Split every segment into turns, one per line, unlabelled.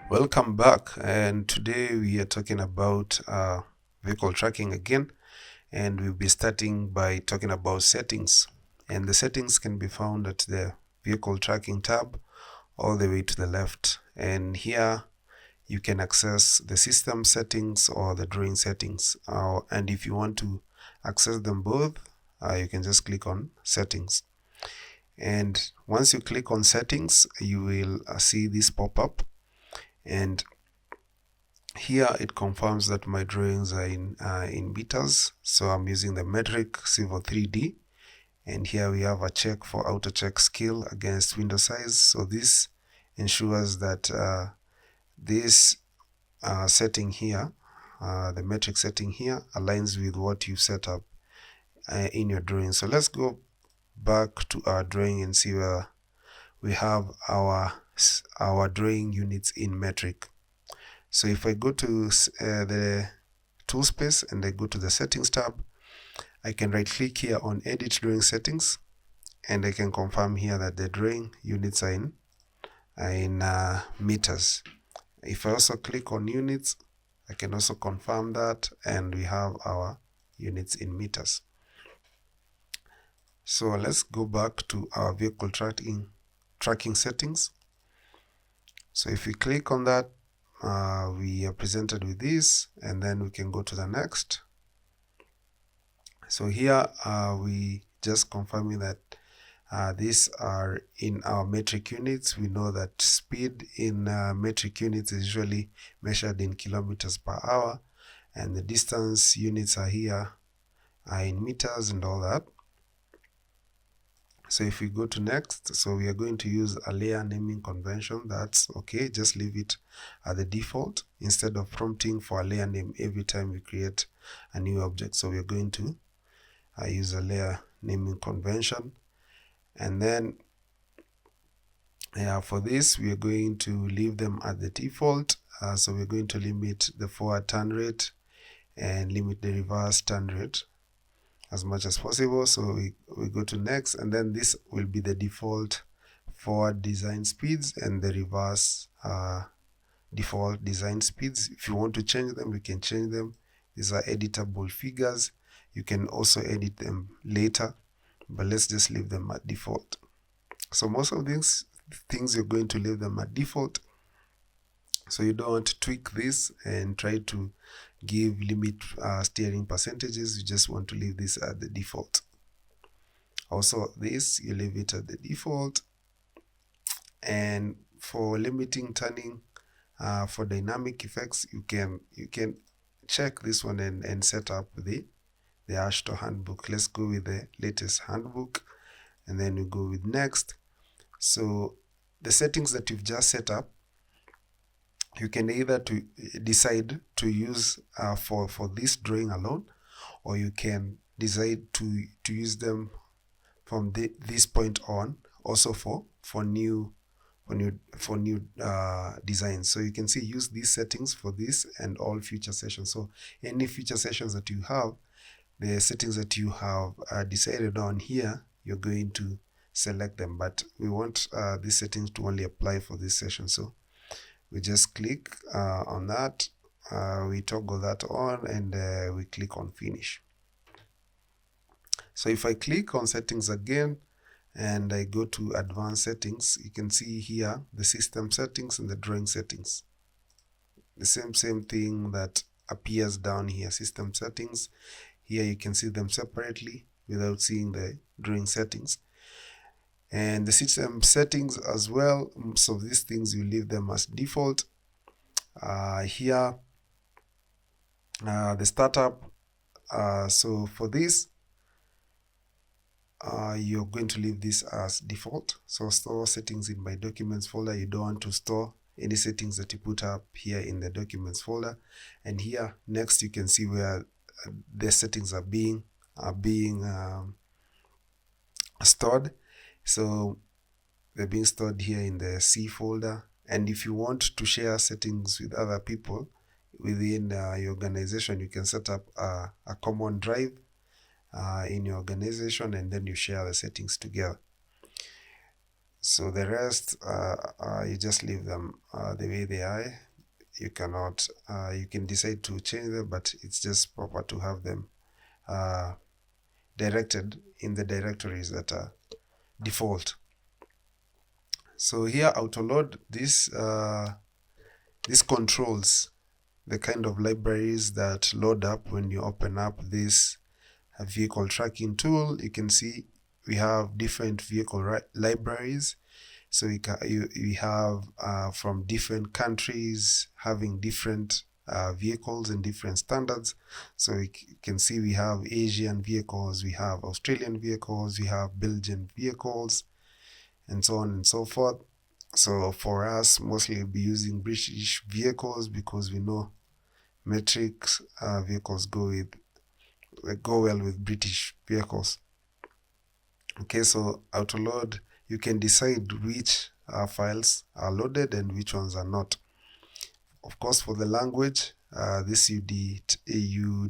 Welcome back, and today we are talking about vehicle tracking again, and we'll be starting by talking about settings. And the settings can be found at the vehicle tracking tab all the way to the left. And here you can access the system settings or the drawing settings. And if you want to access them both, you can just click on settings. And once you click on settings, you will see this pop up. And here it confirms that my drawings are in meters, so I'm using the metric Civo 3D. And here we have a check for auto check scale against window size. So this ensures that this setting here, the metric setting here, aligns with what you set up in your drawing. So let's go back to our drawing and see where we have our drawing units in metric. So if I go to the tool space and I go to the settings tab, I can right click here on edit drawing settings, and I can confirm here that the drawing units are in meters. If I also click on units, I can also confirm that, and we have our units in meters. So let's go back to our vehicle tracking settings. So if we click on that, we are presented with this, and then we can go to the next. So here we just confirming that these are in our metric units. We know that speed in metric units is usually measured in kilometers per hour, and the distance units are here in meters and all that. So if we go to next, so we are going to use a layer naming convention. That's okay, just leave it at the default instead of prompting for a layer name every time we create a new object. So we are going to use a layer naming convention. And then for this, we are going to leave them at the default. So we're going to limit the forward turn rate and limit the reverse turn rate as much as possible. So we go to next, and then this will be the default forward design speeds and the reverse default design speeds. If you want to change them, you can change them. These are editable figures. You can also edit them later, but let's just leave them at default. So most of these things you're going to leave them at default. So you don't want to tweak this and try to give limit steering percentages. You just want to leave this at the default. Also this, you leave it at the default. And for limiting turning for dynamic effects, you can check this one and set up the AASHTO handbook. Let's go with the latest handbook, and then we go with next. So the settings that you've just set up, you can either to decide to use for this drawing alone, or you can decide to use them from this point on also for new designs. So you can see use these settings for this and all future sessions. So any future sessions that you have, the settings that you have decided on here, you're going to select them, but we want these settings to only apply for this session. So we just click on that, we toggle that on, and we click on finish. So if I click on settings again and I go to advanced settings, you can see here the system settings and the drawing settings. The same thing that appears down here, system settings. Here you can see them separately without seeing the drawing settings. And the system settings as well, so these things you leave them as default. Here the startup, so for this you're going to leave this as default. So store settings in my documents folder. You don't want to store any settings that you put up here in the documents folder. And here next you can see where the settings are being stored. So they're being stored here in the C folder. And if you want to share settings with other people within your organization, you can set up a common drive in your organization, and then you share the settings together. So the rest, you just leave them the way they are. You cannot, you can decide to change them, but it's just proper to have them directed in the directories that are default. So here autoload, this controls the kind of libraries that load up when you open up this vehicle tracking tool. You can see we have different vehicle libraries. So we have from different countries having different vehicles and different standards. So you can see we have Asian vehicles, we have Australian vehicles, we have Belgian vehicles, and so on and so forth. So for us, mostly we'll be using British vehicles because we know metric vehicles go well with British vehicles. Okay, so autoload, you can decide which files are loaded and which ones are not. Of course, for the language, this you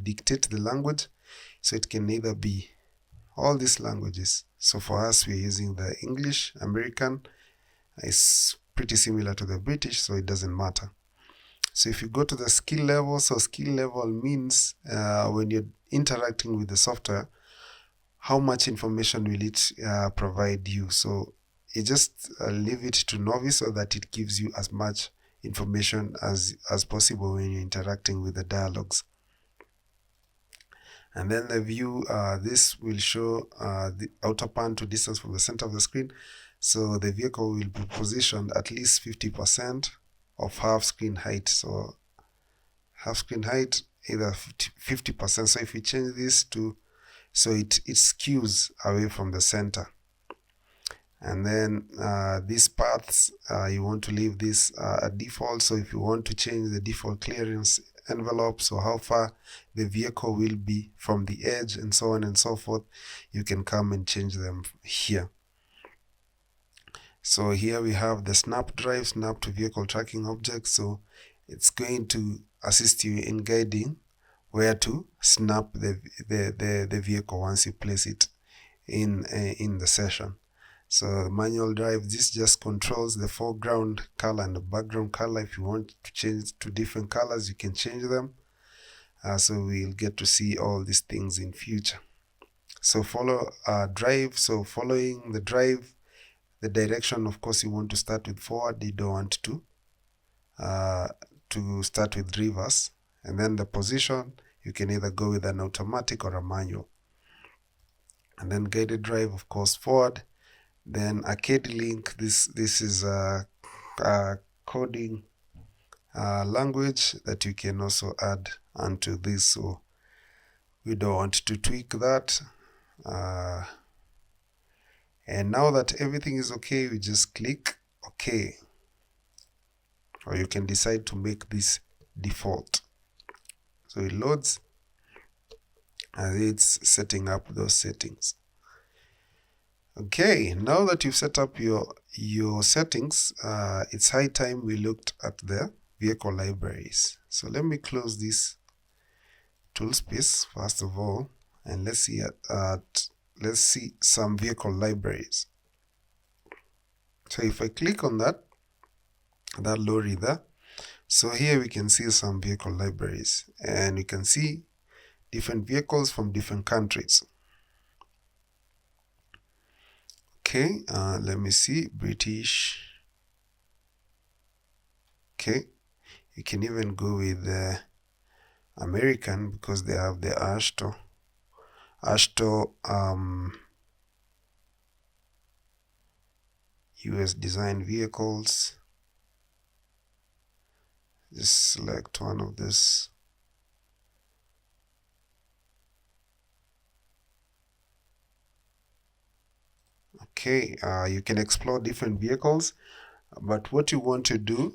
dictate the language, so it can either be all these languages. So for us, we're using the English, American. It's pretty similar to the British, so it doesn't matter. So if you go to the skill level, so skill level means when you're interacting with the software, how much information will it provide you. So you just leave it to novice so that it gives you as much information as possible when you're interacting with the dialogues. And then the view, this will show the outer pan to distance from the center of the screen. So the vehicle will be positioned at least 50% of half screen height. So half screen height, either 50%. So if we change this to, so it skews away from the center. And then these paths, you want to leave this at default. So if you want to change the default clearance envelope, so how far the vehicle will be from the edge and so on and so forth, you can come and change them here. So here we have the snap drive, snap to vehicle tracking object. So it's going to assist you in guiding where to snap the vehicle once you place it in the session. So the manual drive, this just controls the foreground color and the background color. If you want to change to different colors, you can change them. So we'll get to see all these things in future. So follow drive. So following the drive, the direction, of course, you want to start with forward. You don't want to start with reverse. And then the position, you can either go with an automatic or a manual. And then guided drive, of course, forward. Then arcade link, this is a coding language that you can also add onto this. So we don't want to tweak that. And now that everything is okay, we just click OK. Or you can decide to make this default. So it loads and it's setting up those settings. Okay, now that you've set up your settings, it's high time we looked at the vehicle libraries. So let me close this tool space first of all, and let's see some vehicle libraries. So if I click on that lorry there, so here we can see some vehicle libraries, and you can see different vehicles from different countries. Okay, let me see, British. Okay, you can even go with the American because they have the Ashto US design vehicles. Just select one of this. Okay, you can explore different vehicles, but what you want to do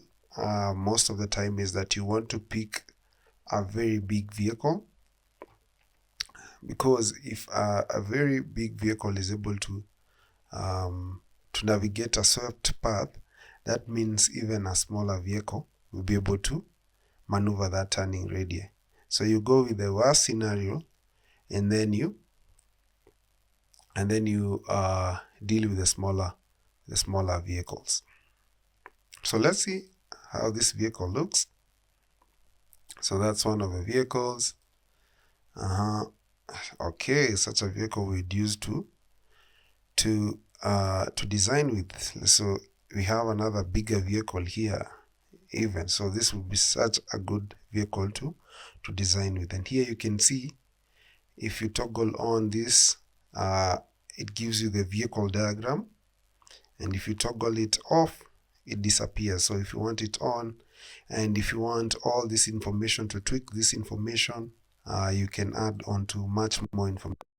most of the time is that you want to pick a very big vehicle, because if a very big vehicle is able to navigate a swept path, that means even a smaller vehicle will be able to maneuver that turning radius. So you go with the worst scenario, and then you deal with the the smaller vehicles. So let's see how this vehicle looks. So that's one of the vehicles. Okay, such a vehicle we'd use to design with. So we have another bigger vehicle here even. So this would be such a good vehicle to design with. And here you can see, if you toggle on this, it gives you the vehicle diagram, and if you toggle it off, it disappears. So if you want it on, and if you want all this information to tweak this information, you can add on to much more information.